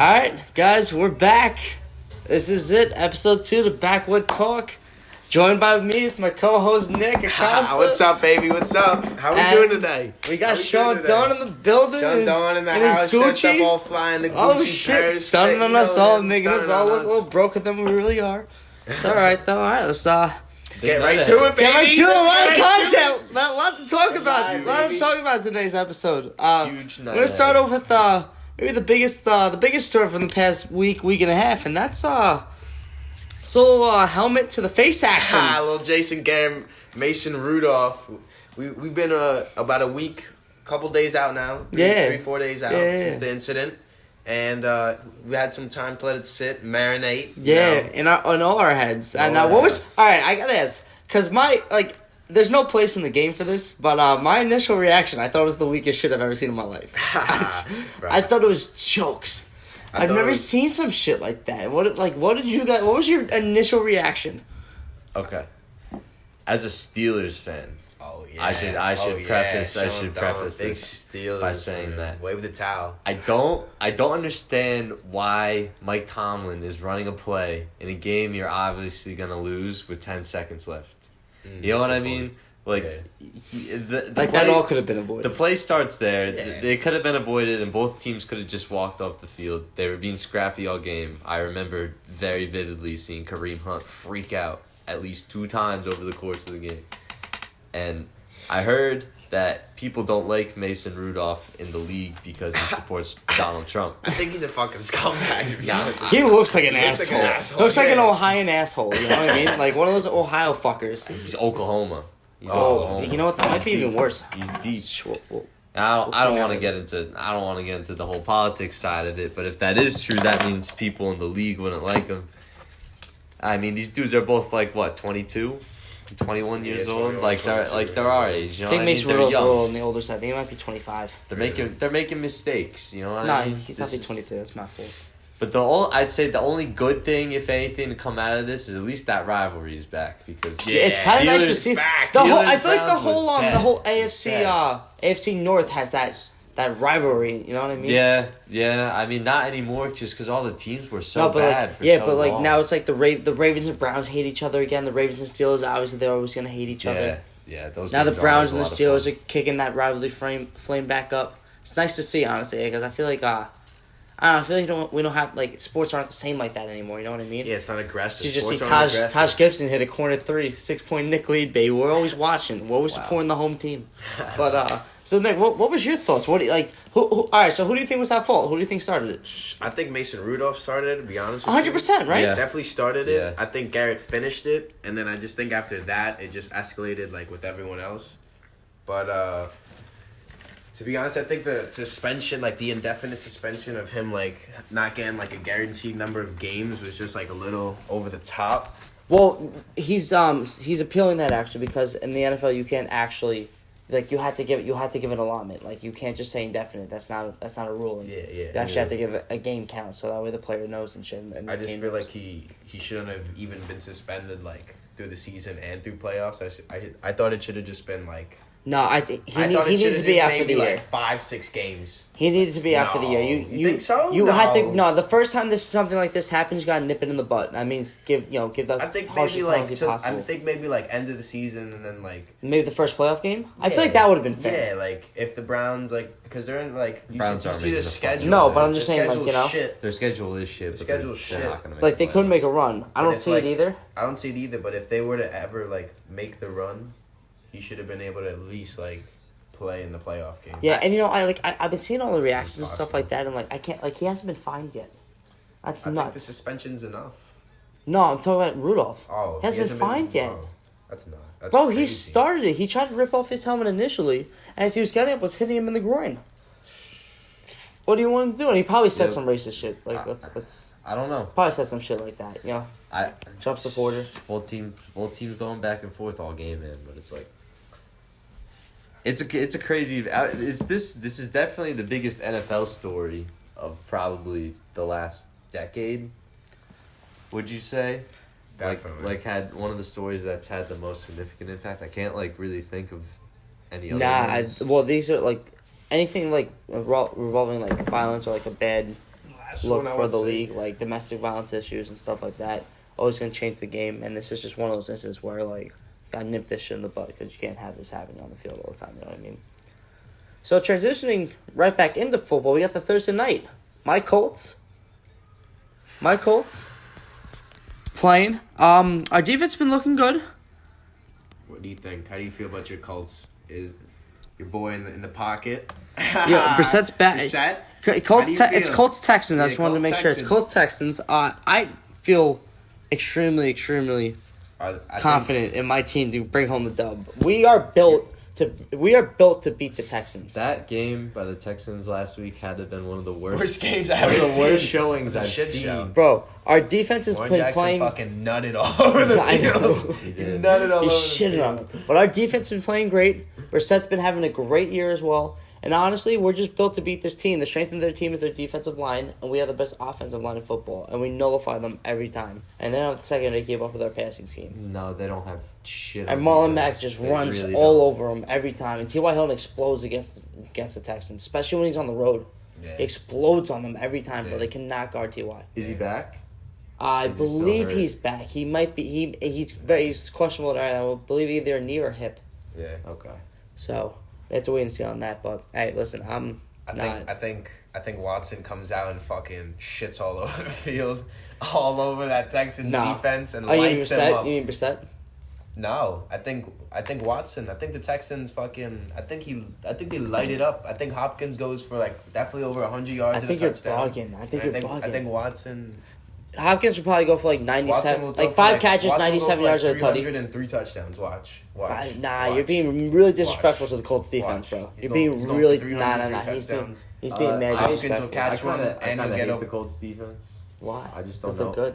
Alright, guys, we're back. This is it, episode 2 of BACKWOOD TALK. Joined by me is my co-host Nick Acosta. What's up, baby? What's up? How we doing today? We got Sean Dunn in the building. Sean Dunn in the house, dressed up all flying the Gucci. Oh shit, stunning on us all, making us all look a little broken than we really are. It's alright though. Alright, let's get right to it, baby. Get right to it. A lot of content. A lot to talk about. A lot to talk about today's episode. We're gonna start off with maybe the biggest story from the past week and a half, and that's helmet to the face action. Little Jason Garrett, Mason Rudolph. We've been about a week, couple days out now. 3-4 days out since the incident. And we had some time to let it sit, marinate. Yeah, in all our heads. And what was... Alright, I gotta ask. Because there's no place in the game for this, but my initial reaction, I thought it was the weakest shit I've ever seen in my life. I thought it was jokes. I've never seen some shit like that. What was your initial reaction? Okay. As a Steelers fan, I should preface this by saying that wave the towel. I don't understand why Mike Tomlin is running a play in a game you're obviously gonna lose with 10 seconds left. You know what I mean? That all could have been avoided. The play starts there. It could have been avoided, and both teams could have just walked off the field. They were being scrappy all game. I remember very vividly seeing Kareem Hunt freak out at least 2 times over the course of the game. And I heard that people don't like Mason Rudolph in the league because he supports Donald Trump. I think he's a fucking scumbag, to be honest. He looks like an asshole. Looks like an Ohioan asshole, you know what I mean? Like one of those Ohio fuckers. He's Oklahoma. Oklahoma. You know what? That might be even worse. He's deep. I don't want to get into the whole politics side of it, but if that is true, that means people in the league wouldn't like him. I mean, these dudes are both 22, 21 years old. They're our age. You know I think Mason Rudolph's a young. little on the older side. They might be 25. They're making mistakes. You know what I mean? No, he's not 23. That's my fault. But I'd say the only good thing, if anything, to come out of this is at least that rivalry is back because it's kind of nice to see. Back. I feel like the whole AFC North has that rivalry. You know what I mean? Yeah. I mean, not anymore, just because all the teams were so bad. Long. Now it's like the Ravens and Browns hate each other again. The Ravens and Steelers, obviously, they're always gonna hate each other. Yeah. Those now the Browns and the Steelers are kicking that rivalry flame back up. It's nice to see, honestly, because I feel like I feel like we don't have sports aren't the same like that anymore. You know what I mean? Yeah, it's not aggressive. You just see Taj Gibson hit a corner 3, 6-point Nick lead, baby. We're always watching. We're always supporting the home team. But so Nick, what was your thoughts? What do you like? Who? All right. So who do you think was at fault? Who do you think started it? I think Mason Rudolph started it. To be honest with you, 100%, right? Yeah. Definitely started it. Yeah. I think Garrett finished it, and then I just think after that it just escalated with everyone else. But to be honest, I think the suspension, the indefinite suspension of him, not getting, a guaranteed number of games was just, a little over the top. Well, he's appealing that, actually, because in the NFL you can't actually, you have to give an allotment. You can't just say indefinite. That's not a rule. Yeah. You actually have to give a game count, so that way the player knows and shit. And I just feel like he shouldn't have even been suspended, through the season and through playoffs. I thought it should have just been, No, I think he needs to be out for the year. 5-6 games. He needs to be out for the year. You think so? You had to. No, the first time something like this happens, you gotta nip it in the butt. That means give the harshest penalty possible. I think maybe end of the season and then maybe the first playoff game. I feel like that would have been fair. Yeah, if the Browns because they're in you see the schedule. No, but I'm just saying shit. Their schedule is shit. The schedule's shit. They couldn't make a run. I don't see it either. I don't see it either. But if they were to ever make the run, he should have been able to at least play in the playoff game. Yeah, and I've been seeing all the reactions and stuff like that, and I can't he hasn't been fined yet. That's nuts. I think the suspension's enough. No, I'm talking about Rudolph. Oh, he hasn't been fined yet. Oh, that's not. That's Bro, crazy. He started it. He tried to rip off his helmet initially, and as he was getting up, was hitting him in the groin. What do you want to do? And he probably said some racist shit. Let's. I don't know. Probably said some shit like that. You know. Trump supporter. Both teams going back and forth all game, man. But it's a crazy. This is definitely the biggest NFL story of probably the last decade. Would you say? Definitely. Had one of the stories that's had the most significant impact. I can't really think of any other. These are anything revolving violence or a bad look for the league, like domestic violence issues and stuff like that. Always going to change the game, and this is just one of those instances where, like, gotta nip this shit in the bud because you can't have this happening on the field all the time, you know what I mean? So, transitioning right back into football, we got the Thursday night. My Colts playing. Our defense been looking good. What do you think? How do you feel about your Colts? Is your boy in the pocket? Yeah, Brissett's back. Brissett? It's Colts Texans. I just wanted to make sure it's Colts Texans. I feel extremely confident in my team to bring home the dub. We are built to beat the Texans. That game by the Texans last week had to have been one of the worst games I've ever seen. One of the worst showings I've seen. Bro, our defense has Warren been Jackson playing. Fucking nutted all over the field. He did. Nutted all He over shitted the on field. him. But our defense has been playing great. Brissett's been having a great year as well. And honestly, we're just built to beat this team. The strength of their team is their defensive line, and we have the best offensive line in football, and we nullify them every time. And then on the second, they keep up with our passing scheme. No, they don't have shit. And Marlon Mack just runs really all over them every time. And T.Y. Hilton explodes against the Texans, especially when he's on the road. Yeah. He explodes on them every time, but they cannot guard T.Y. Is he back? I believe he's back. He might be. He's questionable right now. I believe either a knee or hip. Yeah. Okay. So we have to wait and see on that. But hey, listen, I think Watson comes out and fucking shits all over the field, all over that Texans defense and lights them up. You mean Brissett? No, I think Watson. I think the Texans fucking. I think they light it up. I think Hopkins goes for like definitely over 100 yards. I think you're bugging. I think Watson. Hopkins would probably go for like 97, like 5 catches, Watson 97 yards or a tutty. 303 touchdowns. Watch. You're being really disrespectful to the Colts defense, bro. You're being really He's being mad Hopkins will catch one and he'll get over the Colts defense. Why? I just don't know. Look good.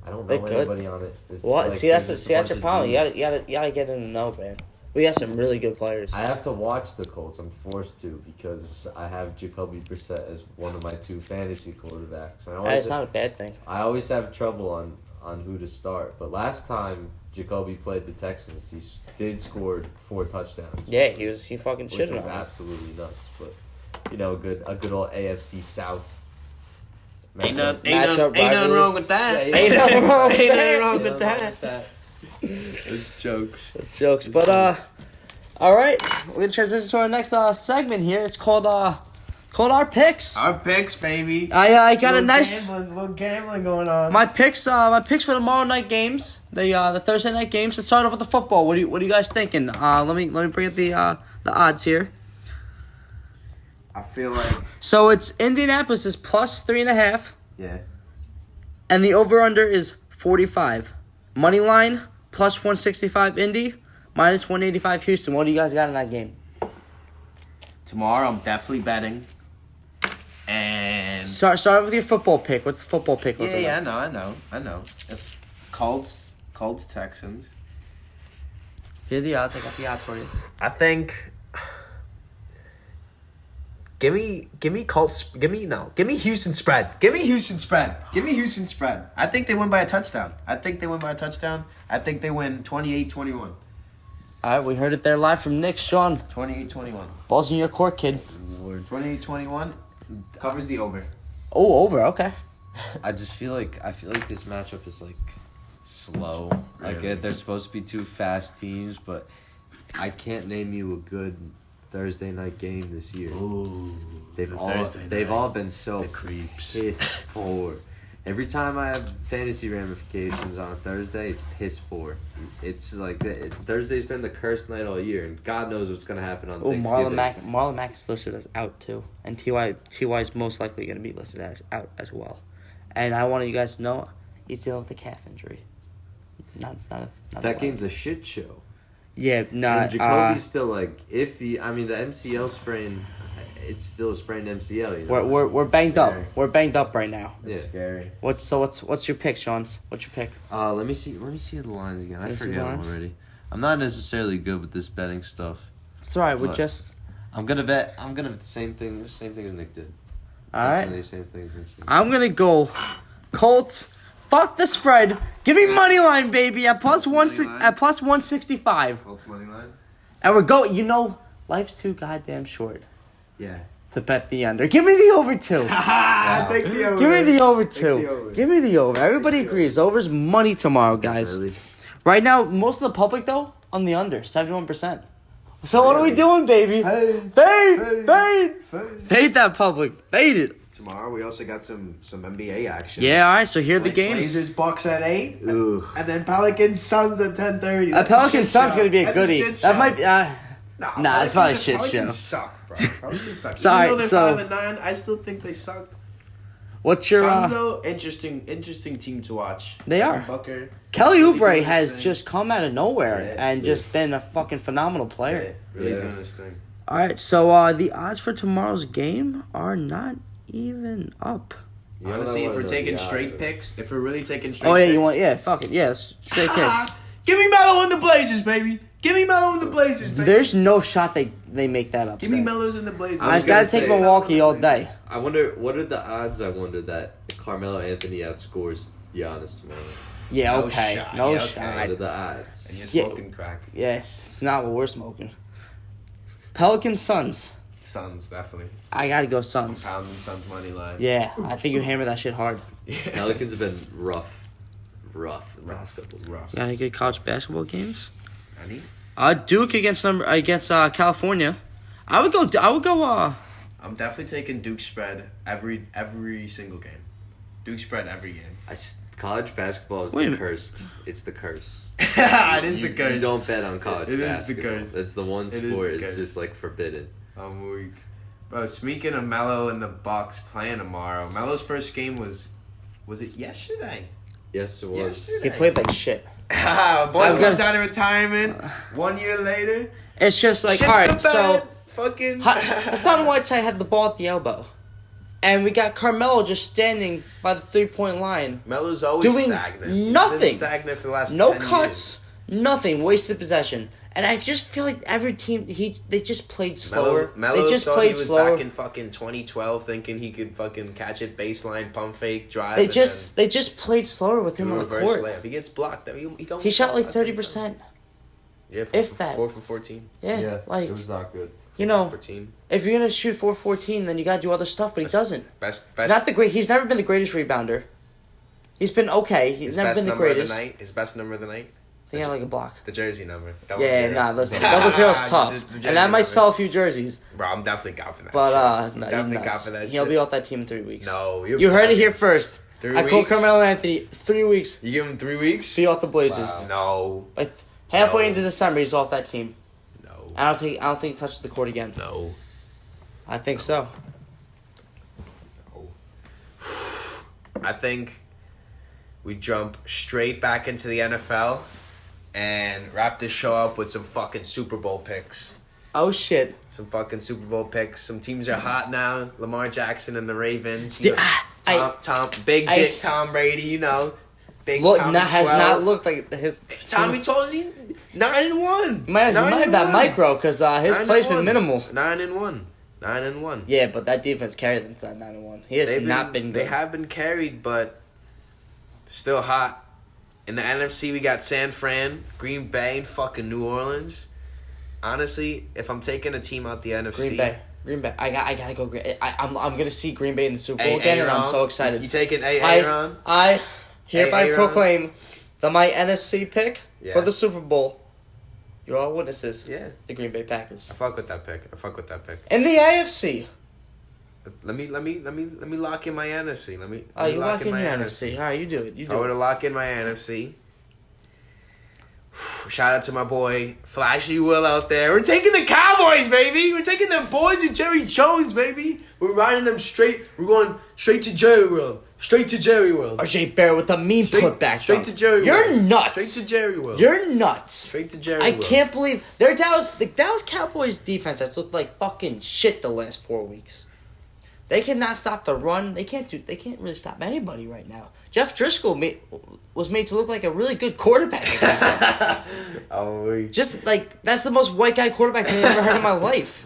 I don't know anybody on it. What? See, that's your problem. You gotta get in the know, man. We got some really good players. I have to watch the Colts. I'm forced to because I have Jacoby Brissett as one of my 2 fantasy quarterbacks. It's not a bad thing. I always have trouble on who to start. But last time Jacoby played the Texans, he did score 4 touchdowns. Yeah, he fucking shit on Which was absolutely nuts. But a good old AFC South. Ain't nothing wrong with that. Ain't nothing wrong with that. It's jokes. But all right, we're gonna transition to our next segment here. It's called our picks. Our picks, baby. I got a nice little gambling going on. My picks for tomorrow night games. The Thursday night games. Let's start off with the football. What are you guys thinking? Let me bring up the odds here. I feel like so it's Indianapolis is plus 3.5. Yeah. And the over under is 45. Money line plus 165 Indy, minus 185 Houston. What do you guys got in that game? Tomorrow I'm definitely betting. And start with your football pick. What's the football pick? Yeah, I know. Colts, Texans. Here are the odds. I got the odds for you. I think. Give me Colts. Give me Houston spread. Give me Houston spread. I think they win by a touchdown. I think they win 28-21. All right, we heard it there live from Nick. Sean. 28-21. Ball's in your court, kid. 28-21 covers the over. Oh, over. Okay. I feel like this matchup is like slow. Really? Like they're supposed to be 2 fast teams, but I can't name you a good Thursday night game this year. Ooh, they've all been so piss poor. Every time I have fantasy ramifications on a Thursday, it's piss poor. It's like Thursday's been the cursed night all year, and God knows what's gonna happen on Thanksgiving. Marlon Mack is listed as out too, and Ty is most likely gonna be listed as out as well. And I wanted you guys to know he's dealing with a calf injury. Not that game's a shit show. Yeah, and Jacoby's still like iffy. I mean, the MCL sprain, it's still a sprained MCL. You know? We're banged up. We're banged up right now. It's scary. What's your pick, Sean? What's your pick? Let me see the lines again. I forget them already. I'm not necessarily good with this betting stuff. It's alright. I'm gonna bet the same thing. The same thing as Nick did. All right. Definitely the same thing as Nick did. I'm gonna go Colts. Fuck the spread. Give me money line, baby, at plus 165. Colts money line. And we're going. Life's too goddamn short. Yeah. to bet the under. Give me the over 2. Take the over. Give me the over 2. the over. Give me the over. Everybody agrees. Over's money tomorrow, guys. Really? Right now, most of the public, though, on the under, 71%. So what are we doing, baby? Fade that public. Fade it. Tomorrow we also got some NBA action. Yeah, all right, so here are the games. Blazers Bucks at 8. Ooh. And then Pelicans Suns at 10:30. Pelicans Suns going to be a goodie. That might be... Nah, it's probably a shit show. Pelicans suck, bro. Pelicans suck. Sorry, Even though so- they're 5-9, I still think they suck. What's your... Suns, though, interesting team to watch. They are. Booker. Kelly really Oubre doing has his thing. just come out of nowhere Yeah, and just been a fucking phenomenal player. Really Yeah. doing his thing. All right, so the odds for tomorrow's game are not even up. You know Honestly, what I if we're wanna know taking the straight odds of? picks, if we're really taking straight Oh, yeah, picks. you want... Yeah, fuck it. Yes, straight picks. Give me Melo and the Blazers, baby. Give me Melo and the Blazers, baby. There's no shot they make that up. Give me Melos and the Blazers. I was I gotta gonna take say- Milwaukee all day. I wonder, what are the odds, I wonder, that Carmelo Anthony outscores Giannis tomorrow? Yeah, No okay. shot, No yeah, okay. shot. What are the odds? And you're Yeah. smoking crack. Yes, it's not what we're smoking. Pelicans Suns. Suns, definitely. I gotta go Suns. Pounding Suns money line. Yeah, I think you hammer that shit hard. Pelicans have been rough the past couple of Rough. You got any good college basketball games? Any? Duke against California. I would go. I'm definitely taking Duke spread every single game. Duke spread every game. College basketball is Wait a the minute. cursed. It's the curse. It is You- the curse. You don't bet on college It is the basketball. curse. It's the one It is sport. the It's curse. just like forbidden. I'm weak. Bro, speaking of Melo and the Bucks playing tomorrow, Melo's first game was it yesterday? Yes, it was. Yesterday. He played like shit. Boy I'm comes gonna- out of retirement 1 year later. It's just like, Shit's all the right, so bed, fucking. Hassan Whiteside had the ball at the elbow, and we got Carmelo just standing by the 3-point line. Melo's always Doing stagnant. He's nothing. been stagnant for the last No 10 cuts, nothing, wasted possession. And I just feel like every team they just played slower. Melo they just thought played he was slower. back in fucking 2012 thinking he could fucking catch it baseline, pump fake, drive. They and just played slower with then him do on a the reverse court. layup. He gets blocked. He shot like 30%. Yeah, if that. 4 for 14. Yeah, like was not good. you know, 14. if you're gonna shoot 4-14, then you gotta do other stuff. But he doesn't. Best. Not the great. He's never been the greatest rebounder. He's been okay. He's his never best been the number of greatest. night. His best number of the night. He got like a block. The jersey number. Yeah, nah, listen, double zero's tough, The jersey and that might number. sell a few jerseys. Bro, I'm definitely got for that. But shit. no, definitely you got nuts. for that. He'll shit. be off that team in 3 weeks. No, You heard it here first. 3 I called weeks? Carmelo Anthony 3 weeks. You give him 3 weeks? Be off the Blazers. No, By halfway No. into December, he's off that team. no, I don't think he touches the court again. no. I think so. I think we jump straight back into the NFL and wrap this show up with some fucking Super Bowl picks. Oh shit. Some fucking Super Bowl picks. Some teams are hot now. Lamar Jackson and the Ravens. The- You know, Big I- Dick Tom Brady, you know. Big Look, Tommy has 12. not looked like his. Tommy Tozy, 9-1. He might have that micro because his play's been minimal. 9-1. 9-1. Yeah, but that defense carried them to that 9-1. He has not been good. They have been carried, but still hot. In the NFC, we got San Fran, Green Bay, and fucking New Orleans. Honestly, if I'm taking a team out the NFC, Green Bay. I gotta go. I'm gonna see Green Bay in the Super Bowl A- again, and I'm Aaron. so excited. You taking Aaron? I hereby Aaron. proclaim that my NFC pick Yeah. for the Super Bowl. You're all witnesses. Yeah. The Green Bay Packers. I fuck with that pick. In the AFC. Let me lock in my NFC. Let me Oh, you lock in my your NFC. All right, you do it. You I would do it. have locked in my NFC. Shout out to my boy Flashy Will out there. We're taking the Cowboys, baby. We're taking the boys and Jerry Jones, baby. We're riding them straight. We're going straight to Jerry World. Straight to Jerry World. RJ Barrett with the mean putback. Straight to Jerry You're World. nuts. Straight to Jerry World. You're nuts. Straight to Jerry I World. can't believe the Dallas Cowboys defense has looked like fucking shit the last 4 weeks. They cannot stop the run. They can't really stop anybody right now. Jeff Driscoll was made to look like a really good quarterback against them. Just like that's the most white guy quarterback I've ever heard in my life.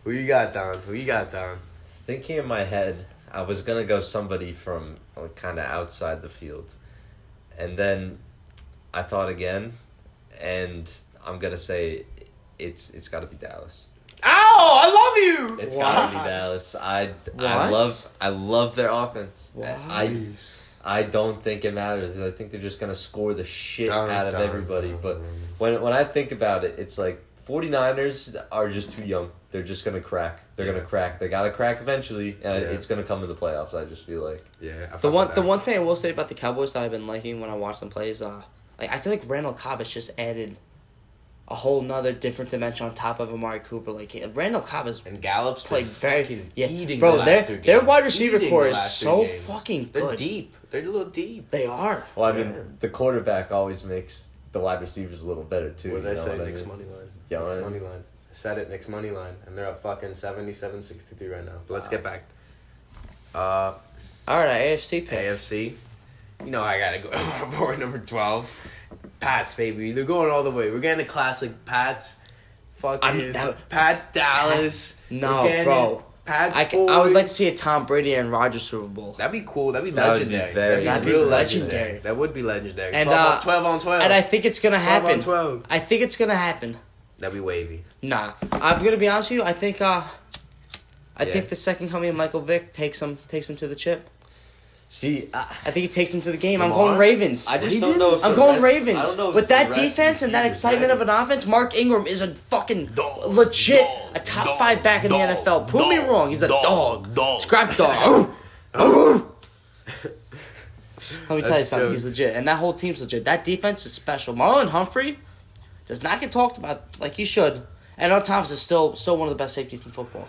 Who you got, Don? Who you got, Don? Thinking in my head, I was gonna go somebody from kind of outside the field, and then I thought again, and I'm gonna say it's got to be Dallas. Ow! I love you. It's gotta be Dallas. I love their offense. I don't think it matters. I think they're just gonna score the shit out of everybody. But when I think about it, it's like 49ers are just too young. They're just gonna crack. They're gonna crack. They gotta crack eventually, and it's gonna come in the playoffs. I just feel like. Yeah. The one thing I will say about the Cowboys that I've been liking when I watch them play is I feel like Randall Cobb has just added a whole nother different dimension on top of Amari Cooper. Like Randall Cobb has and Gallup's played very eating bro. The last Their wide receiver core is so fucking good. They're deep. They're a little deep. They are. Well, I mean, the quarterback always makes the wide receivers a little better too. What did I say? Nick's money line. Yeah, Nick's money line. I said it. Nick's money line, and they're up fucking 77-63 right now. But let's get back. All right, AFC pick. AFC. You know I gotta go. Board number 12. Pats, baby. They're going all the way. We're getting the classic Pats. Fucking Pats, Dallas. No, bro. Pats, I would like to see a Tom Brady and Rodgers Super Bowl. That'd be cool. That'd be legendary. That'd be legendary. That would be legendary. And 12 on 12. And I think it's gonna happen. 12 on 12. I think it's gonna happen. That'd be wavy. Nah, I'm gonna be honest with you. I think the second coming of Michael Vick takes him to the chip. See, I think he takes him to the game. I'm going Ravens. I just don't know if I'm going Ravens. With that defense and that excitement of an offense, Mark Ingram is a fucking legit a top 5 back in the NFL. Prove me wrong. He's a dog. Scrap dog. Let me tell you something. He's legit, and that whole team's legit. That defense is special. Marlon Humphrey does not get talked about like he should, and Earl Thomas is still one of the best safeties in football.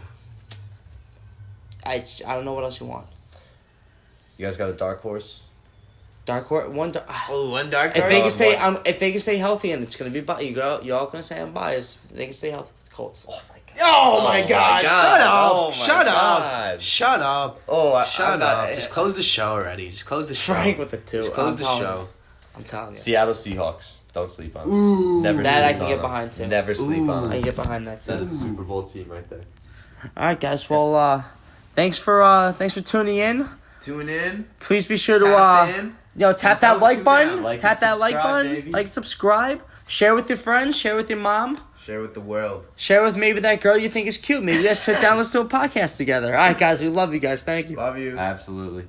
I don't know what else you want. You guys got a dark horse? Dark horse, one dark horse. If they can stay healthy, and it's gonna be you all gonna say I'm biased. If they can stay healthy, it's Colts. Oh my god! Oh my god! Shut up! Oh Shut up! God. Shut up! Oh, shut up! Just close the show already. Just close the show. Frank with the 2. Just close the show. I'm telling you. Seattle Seahawks. Don't sleep on them. Ooh, Never that I sleep can on get them. behind too. Never sleep on them. I can get behind that too. That is a Super Bowl team right there. All right, guys. Well, thanks for tuning in. Tune in. Please be sure to tap that like button. Tap that like button. Baby. Like, subscribe. Share with your friends. Share with your mom. Share with the world. Share with maybe that girl you think is cute. Maybe let's sit down, let's do a podcast together. All right, guys. We love you guys. Thank you. Love you. Absolutely.